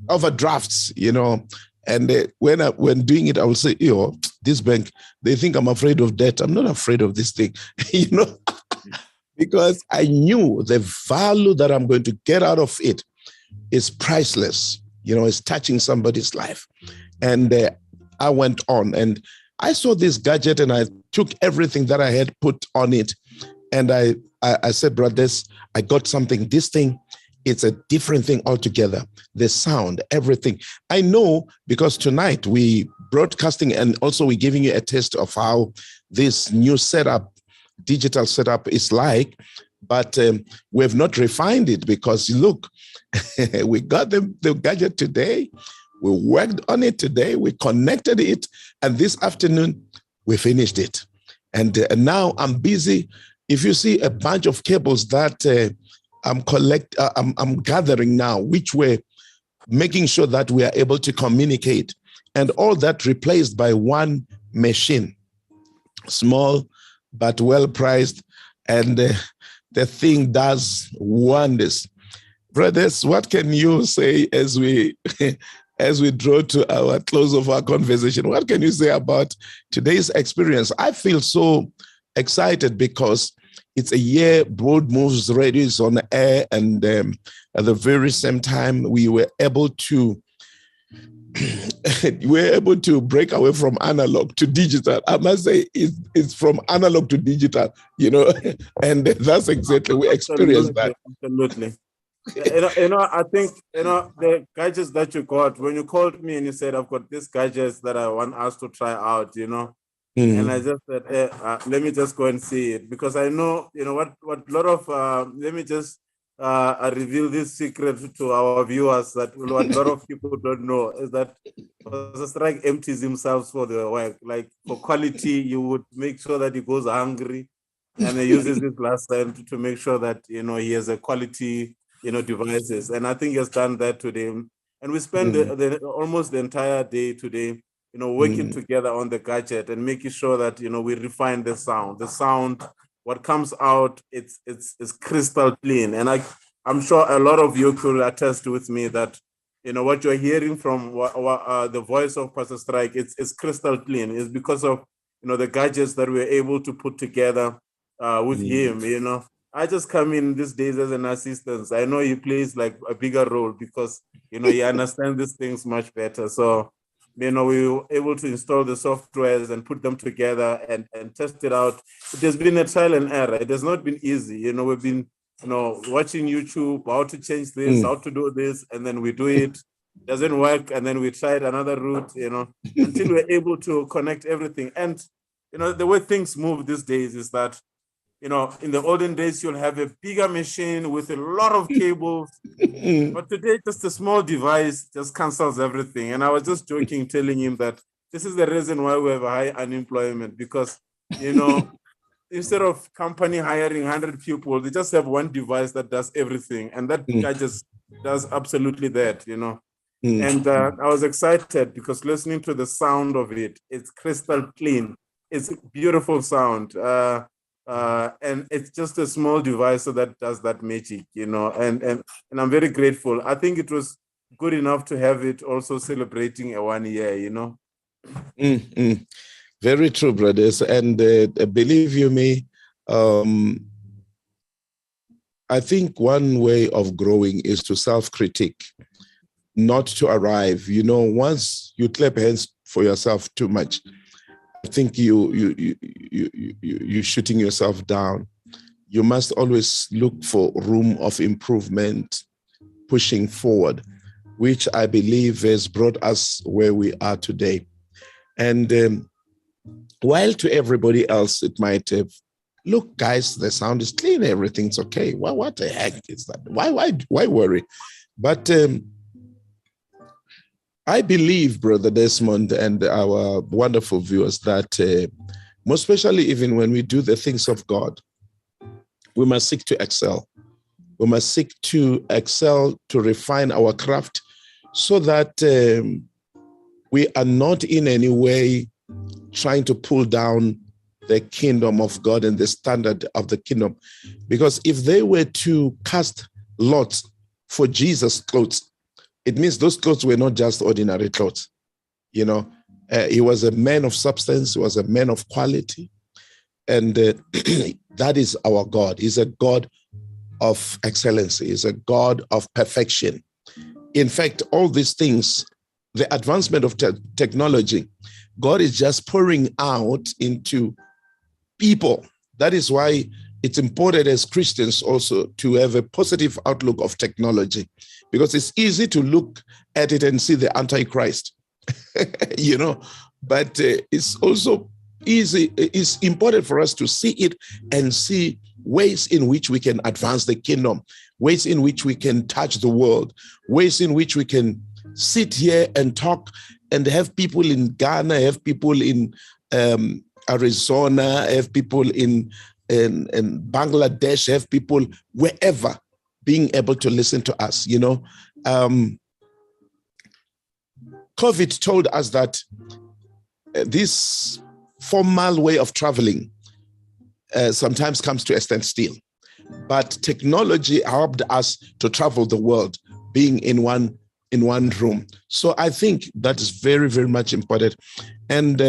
overdrafts, you know. And when doing it, I will say, you know, this bank, they think I'm afraid of debt. I'm not afraid of this thing, you know, because I knew the value that I'm going to get out of it is priceless. You know, it's touching somebody's life. And I went on and I saw this gadget and I took everything that I had put on it. And I said, brothers, I got something. This thing, it's a different thing altogether. The sound, everything. I know because tonight we broadcasting and also we're giving you a taste of how this new setup, digital setup is like, but we have not refined it because look, we got the gadget today. We worked on it today. We connected it. And this afternoon, we finished it. And now I'm busy. If you see a bunch of cables that I'm gathering now, which we're making sure that we are able to communicate, and all that replaced by one machine, small but well priced, and the thing does wonders. Brothers, what can you say as we as we draw to our close of our conversation? What can you say about today's experience? I feel so excited because it's a year Broad Moves Radio is on air, and at the very same time we were able to break away from analog to digital. I must say it's from analog to digital, you know, and that's exactly we experienced that. Absolutely. I think, the gadgets that you got, when you called me and you said, I've got these gadgets that I want us to try out, you know, and I just said, let me just go and see it, because I know, what a lot of, let me just reveal this secret to our viewers, that what a lot of people don't know is that Pastor Strike empties himself for the work. Like for quality, you would make sure that he goes hungry, and he uses his last cent to make sure that, he has a quality, devices. And I think he has done that today. And we spend almost the entire day today, working together on the gadget and making sure that, we refine the sound. The sound, what comes out, it's crystal clean. And I'm sure a lot of you could attest with me that, what you're hearing from the voice of Pastor Strike, it's crystal clean. It's because of, the gadgets that we're able to put together with him, I just come in these days as an assistant. I know he plays like a bigger role because, he understands these things much better. So, we were able to install the softwares and put them together and test it out. It has been a trial and error. It has not been easy. We've been, watching YouTube, how to change this, how to do this, and then we do it. Doesn't work, and then we tried another route, until we're able to connect everything. And, the way things move these days is that, in the olden days, you'll have a bigger machine with a lot of cables. But today, just a small device just cancels everything. And I was just joking, telling him that this is the reason why we have a high unemployment, because, instead of company hiring 100 people, they just have one device that does everything. And that guy just does absolutely that, And I was excited because listening to the sound of it, it's crystal clean. It's a beautiful sound. and it's just a small device that does that magic, you know, and I'm very grateful. I think it was good enough to have it also celebrating a 1 year, you know. Mm-hmm. Very true, brothers. And believe you me, I think one way of growing is to self-critique, not to arrive. You know, once you clap hands for yourself too much, I think you're shooting yourself down. You must always look for room of improvement, pushing forward, which I believe has brought us where we are today. And while to everybody else it might have, look, guys, the sound is clean, everything's okay. Well, what the heck is that? Why worry? But I believe, Brother Desmond, and our wonderful viewers, that most especially even when we do the things of God, we must seek to excel. We must seek to excel, to refine our craft, so that we are not in any way trying to pull down the kingdom of God and the standard of the kingdom. Because if they were to cast lots for Jesus' clothes, it means those clothes were not just ordinary clothes. You know, he was a man of substance, he was a man of quality. And that is our God. He's a God of excellency. He's a God of perfection. In fact, all these things, the advancement of technology, God is just pouring out into people. That is why it's important as Christians also to have a positive outlook of technology, because it's easy to look at it and see the Antichrist, you know, but it's also easy. It's important for us to see it and see ways in which we can advance the kingdom, ways in which we can touch the world, ways in which we can sit here and talk and have people in Ghana, have people in Arizona, have people in Bangladesh, have people wherever being able to listen to us, you know. COVID told us that this formal way of traveling sometimes comes to a standstill. But technology helped us to travel the world, being in one room. So I think that is very, very much important. And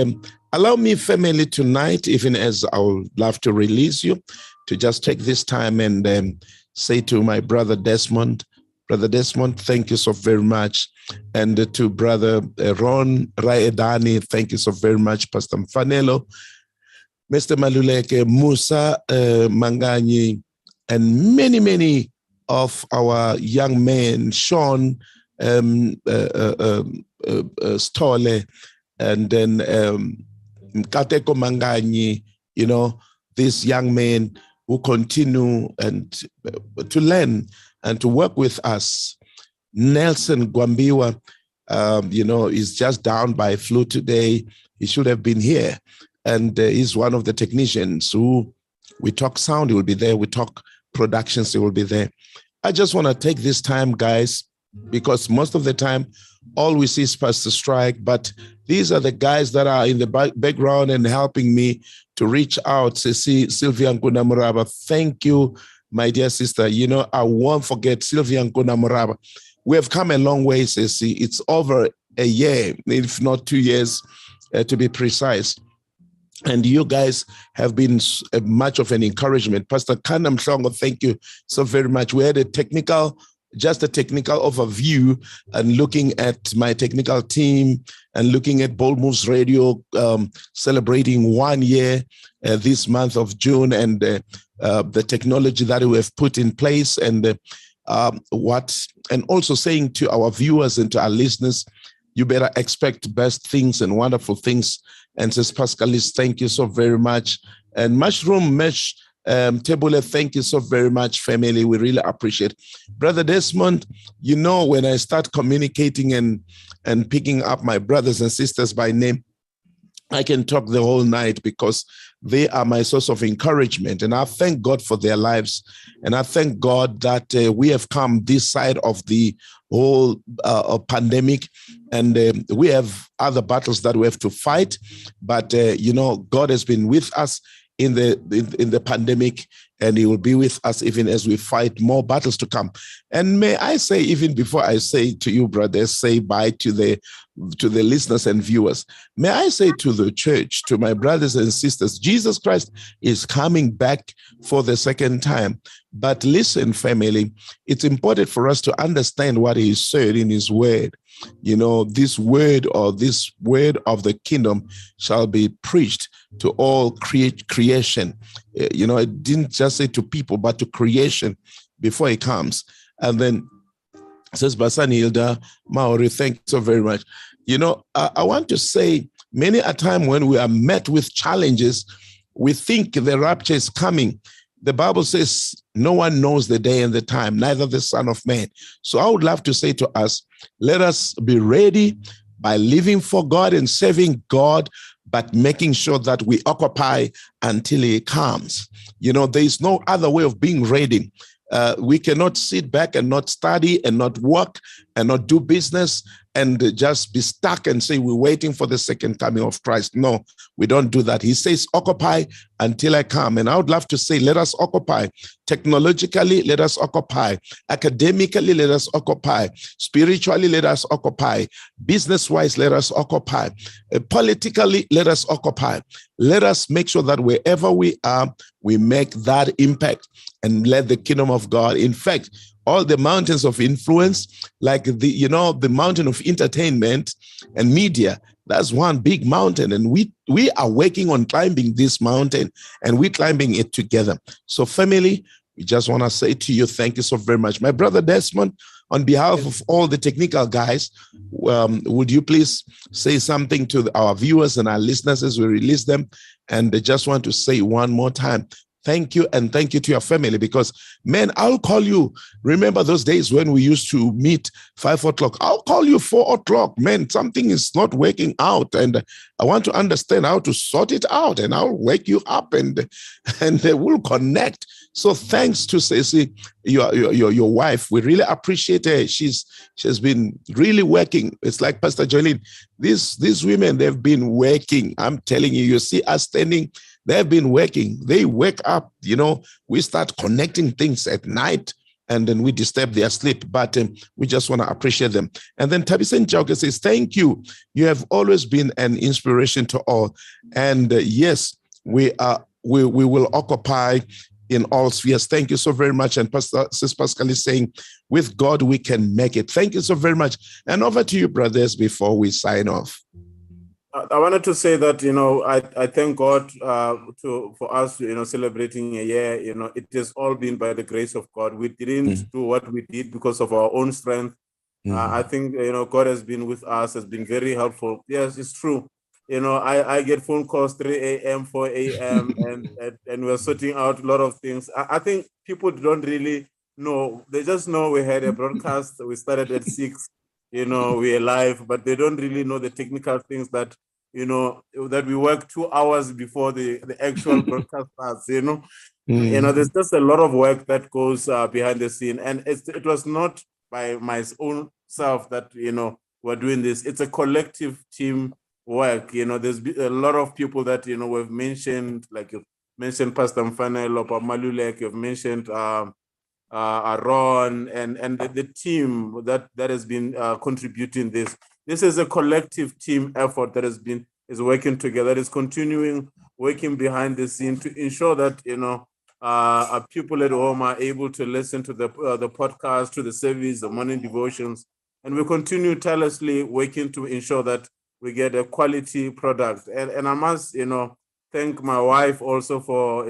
allow me, family, tonight, even as I would love to release you, to just take this time and say to my brother Desmond, thank you so very much. And to brother Ron Raedani, thank you so very much. Pastor Mfanelo, Mr. Maluleke, Musa Manganyi, and many, many of our young men, Sean Stole, and then Kateko Manganyi, you know, these young men who continue and to learn and to work with us. Nelson Gwambiwa, you know, is just down by flu today. He should have been here. And he's one of the technicians who, we talk sound, he will be there. We talk productions, he will be there. I just want to take this time, guys, because most of the time, all we see is Pastor Strike, but these are the guys that are in the background and helping me to reach out. See, Sylvia Nkunamuraba, thank you, my dear sister. You know, I won't forget Sylvia Nkunamuraba. We have come a long way, Ceci. It's over a year, if not 2 years, to be precise. And you guys have been much of an encouragement. Pastor Kanam Shongo, thank you so very much. We had just a technical overview and looking at my technical team and looking at Bold Moves Radio celebrating 1 year this month of June, and the technology that we have put in place, and and also saying to our viewers and to our listeners, you better expect best things and wonderful things. And says Pascalis, thank you so very much. And Mushroom Mesh Tebule, thank you so very much, family. We really appreciate. Brother Desmond, you know, when I start communicating and picking up my brothers and sisters by name, I can talk the whole night because they are my source of encouragement. And I thank God for their lives. And I thank God that we have come this side of the whole pandemic. And we have other battles that we have to fight. But, you know, God has been with us in the pandemic, and he will be with us even as we fight more battles to come. And may I say, even before I say to you, brothers, say bye to the listeners and viewers, may I say to the church, to my brothers and sisters, Jesus Christ is coming back for the second time. But listen, family, it's important for us to understand what he said in his word. You know, this word of the kingdom shall be preached to all creation. You know, it didn't just say to people, but to creation before he comes. And then says Basani Hilda Maori, thank you so very much. You know, I want to say, many a time when we are met with challenges, we think the rapture is coming. The Bible says no one knows the day and the time, neither the Son of Man. So I would love to say to us, let us be ready by living for God and serving God, but making sure that we occupy until he comes. You know, there is no other way of being ready. We cannot sit back and not study and not work and not do business and just be stuck and say we're waiting for the second coming of Christ. No, we don't do that. He says, occupy until I come. And I would love to say, let us occupy. Technologically, let us occupy. Academically, let us occupy. Spiritually, let us occupy. Business-wise, let us occupy. Politically, let us occupy. Let us make sure that wherever we are, we make that impact and let the kingdom of God, in fact, all the mountains of influence, like the mountain of entertainment and media, that's one big mountain. And we are working on climbing this mountain, and we're climbing it together. So family, we just want to say to you, thank you so very much. My brother Desmond, on behalf of all the technical guys, would you please say something to our viewers and our listeners as we release them? And I just want to say one more time, thank you, and thank you to your family, because, man, I'll call you. Remember those days when we used to meet 5 o'clock? I'll call you 4 o'clock. Man, something is not working out, and I want to understand how to sort it out, and I'll wake you up, and we'll connect. So thanks to Ceci, your wife. We really appreciate her. She's been really working. It's like Pastor Jolene. These women, they've been working. I'm telling you, you see us standing. They've been working. They wake up, we start connecting things at night, and then we disturb their sleep. But we just want to appreciate them. And then Tabisen Jauke says, thank you. You have always been an inspiration to all. And yes, we will occupy in all spheres. Thank you so very much. And Sis Pascal is saying, with God, we can make it. Thank you so very much. And over to you, brothers, before we sign off. I wanted to say that, I thank God for us, celebrating a year. It has all been by the grace of God. We didn't do what we did because of our own strength. I think, God has been with us, has been very helpful. Yes, it's true. I get phone calls 3 a.m., 4 a.m., and we're sorting out a lot of things. I think people don't really know. They just know we had a broadcast. We started at 6. We're live, but they don't really know the technical things that, that we work 2 hours before the actual broadcast starts, there's just a lot of work that goes behind the scene. And it was not by my own self that, we're doing this. It's a collective team work. There's a lot of people that, we've mentioned, like you've mentioned Pastor Mfana Lopa Malulek, you've mentioned Aaron and the team that has been contributing this. This is a collective team effort that is working together. Is continuing working behind the scene to ensure that people at home are able to listen to the podcast, to the service, the morning devotions, and we continue tirelessly working to ensure that we get a quality product. And I must thank my wife also for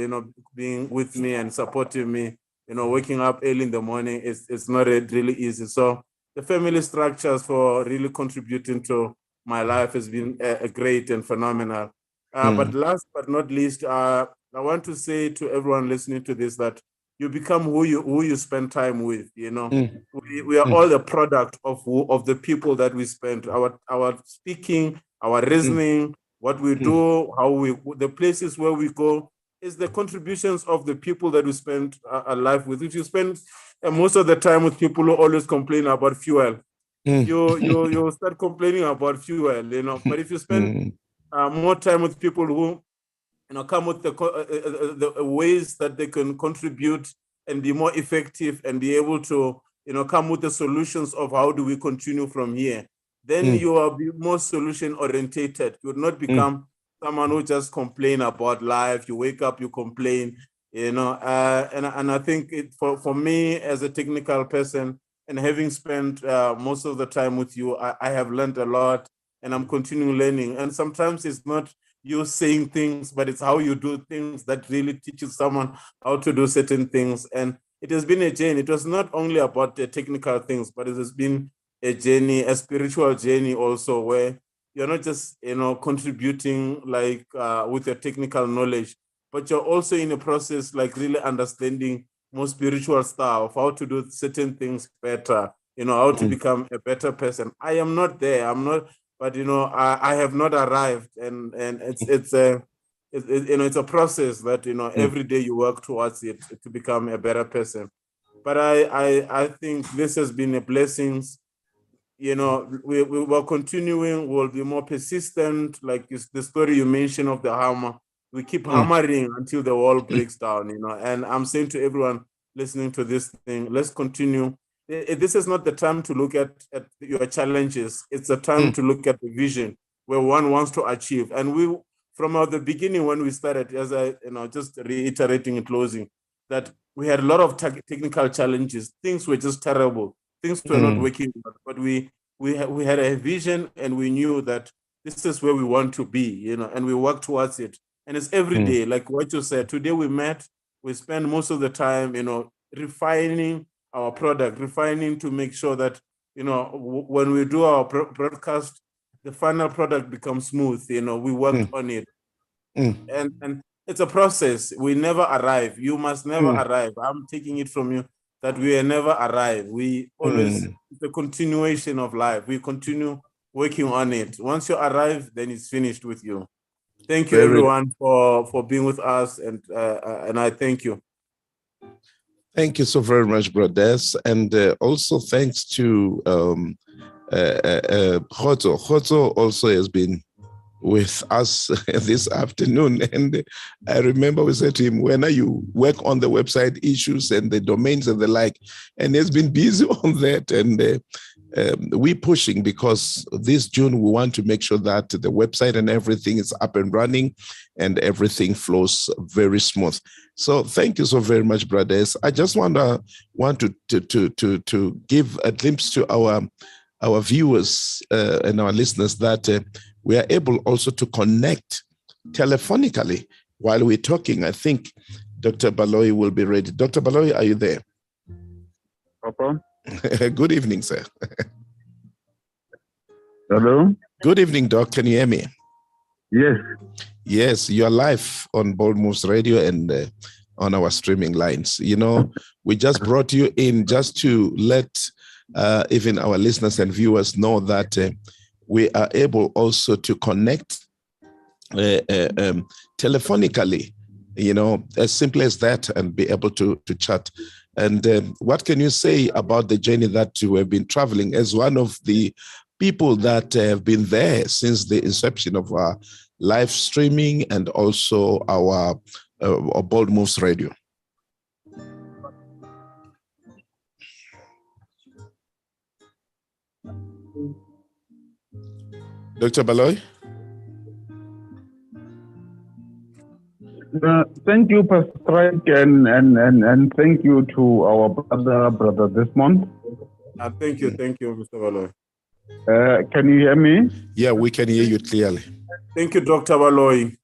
being with me and supporting me. Waking up early in the morning is not really easy. So the family structures for really contributing to my life has been great and phenomenal. But last but not least, I want to say to everyone listening to this that you become who you spend time with. We are all the product of the people that we spend. Our speaking, our reasoning, what we do, the places where we go. Is the contributions of the people that we spend our life with. If you spend most of the time with people who always complain about fuel, you start complaining about fuel, But if you spend more time with people who come with the ways that they can contribute and be more effective and be able to, come with the solutions of how do we continue from here. Then you will be more solution orientated. You would not become someone who just complain about life. You wake up, you complain, and I think for me as a technical person and having spent most of the time with you, I have learned a lot and I'm continuing learning. And sometimes it's not you saying things, but it's how you do things that really teaches someone how to do certain things. And it has been a journey. It was not only about the technical things, but it has been a journey, a spiritual journey also, where you're not just, contributing like with your technical knowledge, but you're also in a process like really understanding more spiritual stuff, how to do certain things better, how to become a better person. I am not there. I'm not, but I have not arrived, and it's a process that every day you work towards it to become a better person. But I think this has been a blessing. We will continuing. We'll be more persistent. Like the story you mentioned of the hammer, we keep hammering until the wall breaks down. And I'm saying to everyone listening to this thing, let's continue. This is not the time to look at your challenges. It's a time to look at the vision where one wants to achieve. And we, from the beginning when we started, as I, just reiterating in closing, that we had a lot of technical challenges. Things were just terrible. Things were not working, but we had a vision and we knew that this is where we want to be, and we work towards it. And it's every day, like what you said. Today we met, we spend most of the time, refining our product, refining to make sure that, when we do our broadcast, the final product becomes smooth. We worked on it. And it's a process. We never arrive. You must never arrive. I'm taking it from you that we never arrive. We always, it's a continuation of life. We continue working on it. Once you arrive, then it's finished with you. Thank you, everyone, for being with us, and I thank you. Thank you so very much, brothers, and also thanks to Khozo. Khozo also has been with us this afternoon, and I remember we said to him, when are you work on the website issues and the domains and the like, and he's been busy on that, and we're pushing because this June we want to make sure that the website and everything is up and running and everything flows very smooth. So thank you so very much, brothers. I just want to give a glimpse to our viewers and our listeners that we are able also to connect telephonically while we're talking. I think Dr. Baloyi will be ready. Dr. Baloyi, are you there? Papa? Good evening, sir. Hello? Good evening, Doc. Can you hear me? Yes. Yes, you are live on Bold Moves Radio and on our streaming lines. We just brought you in just to let even our listeners and viewers know that we are able also to connect telephonically, as simple as that, and be able to chat. And what can you say about the journey that you have been traveling as one of the people that have been there since the inception of our live streaming and also our Bold Moves Radio? Dr. Baloyi? Thank you, Pastor Strike, and thank you to our brother Desmond. Thank you, Mr. Baloyi. Can you hear me? Yeah, we can hear you clearly. Thank you, Dr. Baloyi.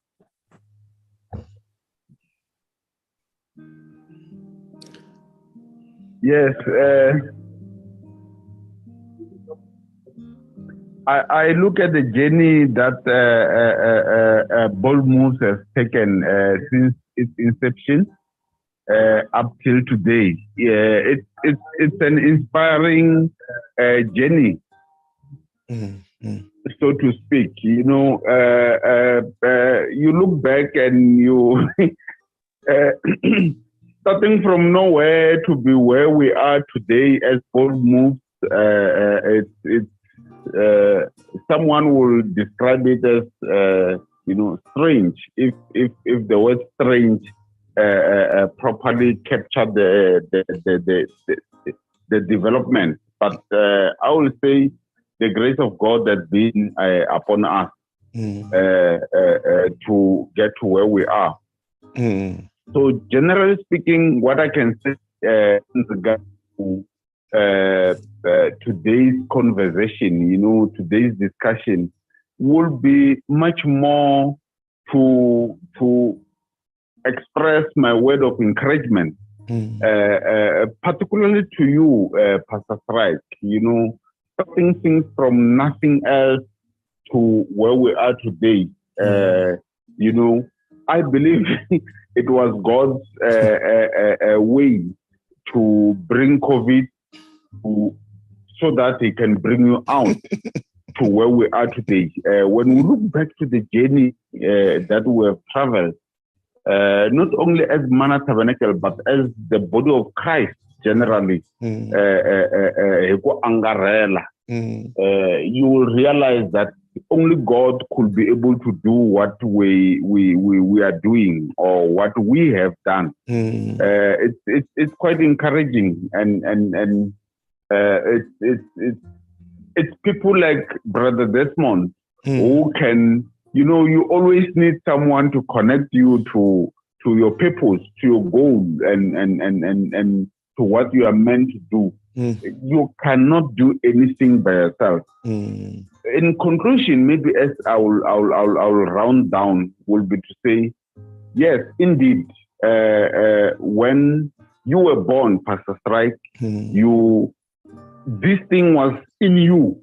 Yes. I look at the journey that Bold Moves has taken since its inception up till today. It's an inspiring journey, so to speak. You look back and you starting from nowhere to be where we are today as Bold Moves. It's someone will describe it as strange. If the word strange properly captured the development, but I will say the grace of God has been upon us to get to where we are. So generally speaking, what I can say in regard to today's conversation, today's discussion will be much more to express my word of encouragement, particularly to you, Pastor Strike, starting things from nothing else to where we are today. I believe it was God's way to bring COVID so that He can bring you out to where we are today. When we look back to the journey that we have traveled, not only as Manna Tabernacle, but as the body of Christ generally, you will realize that only God could be able to do what we are doing or what we have done. It's quite encouraging, and it's people like Brother Desmond who can, you always need someone to connect you to your purpose, to your goal, and to what you are meant to do. You cannot do anything by yourself. In conclusion, maybe as I'll round down, will be to say, yes, indeed, when you were born, Pastor Strike, this thing was in you,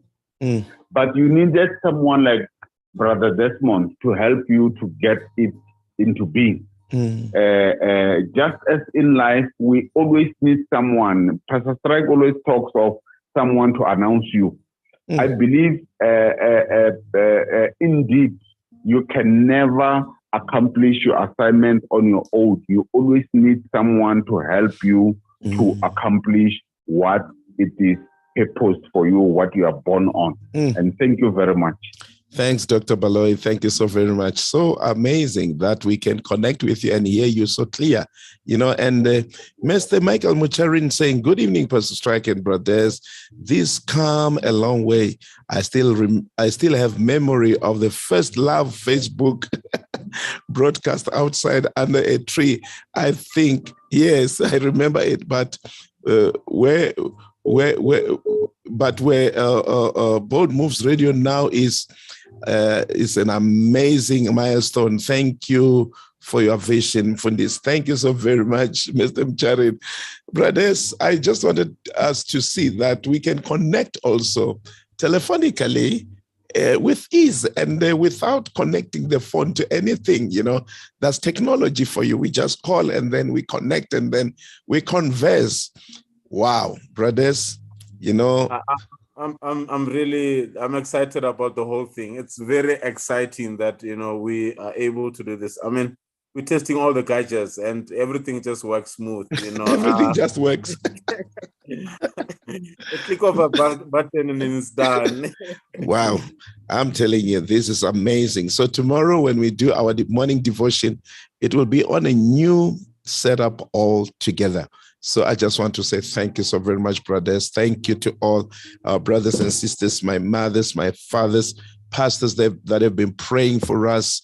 but you needed someone like Brother Desmond to help you to get it into being. Just as in life, we always need someone. Pastor Strike always talks of someone to announce you. I believe, indeed, you can never accomplish your assignment on your own. You always need someone to help you to accomplish what it is purposed for you, what you are born on. And thank you very much. Thanks, Dr. Baloyi. Thank you so very much. So amazing that we can connect with you and hear you so clear, and Mr. Michael Mucharin saying, good evening, Pastor Strike and brothers. This come a long way. I still have memory of the first Love Facebook broadcast outside under a tree. I think, yes, I remember it, but where Bold Moves Radio now is an amazing milestone. Thank you for your vision for this. Thank you so very much, Mr. Mcharin. Brothers, I just wanted us to see that we can connect also telephonically with ease and without connecting the phone to anything. That's technology for you. We just call and then we connect and then we converse. Wow, brothers, I'm excited about the whole thing. It's very exciting that, we are able to do this. I mean, we're testing all the gadgets and everything just works smooth, Everything just works. A click of a button and it's done. Wow. I'm telling you, this is amazing. So tomorrow when we do our morning devotion, it will be on a new setup altogether. So I just want to say thank you so very much, brothers. Thank you to all our brothers and sisters, my mothers, my fathers, pastors that have been praying for us,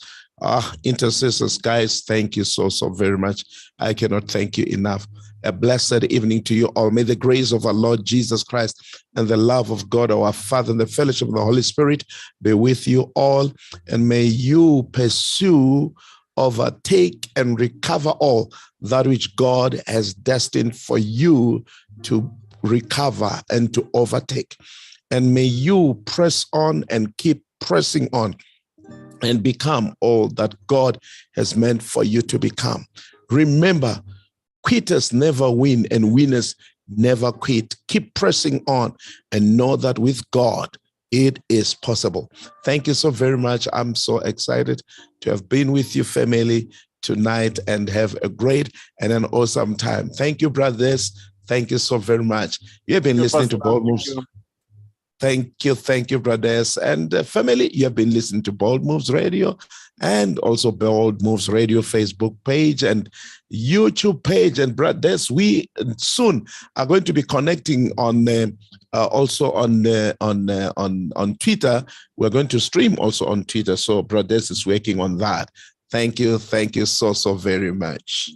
intercessors, guys. Thank you so very much. I cannot thank you enough. A blessed evening to you all. May the grace of our Lord Jesus Christ and the love of God, our Father, and the fellowship of the Holy Spirit be with you all. And may you pursue, overtake, and recover all that which God has destined for you to recover and to overtake. And may you press on and keep pressing on and become all that God has meant for you to become. Remember, quitters never win and winners never quit. Keep pressing on and know that with God, it is possible. Thank you so very much. I'm so excited to have been with you, family, tonight, and have a great and an awesome time. Thank you, brothers. Thank you so very much. You have been listening to Bold Moves. Thank you, brothers. And family, you have been listening to Bold Moves Radio. and also Bold Moves Radio Facebook page and YouTube page. And brothers, we soon are going to be connecting on also on Twitter. We're going to stream also on Twitter. So brothers is working on that. Thank you so very much.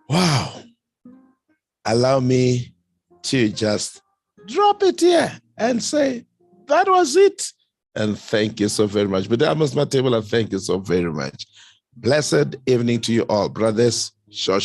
Wow. Allow me to just drop it here and say, that was it. And thank you so very much. But that was my table, and thank you so very much. Blessed evening to you all, brothers. Sure.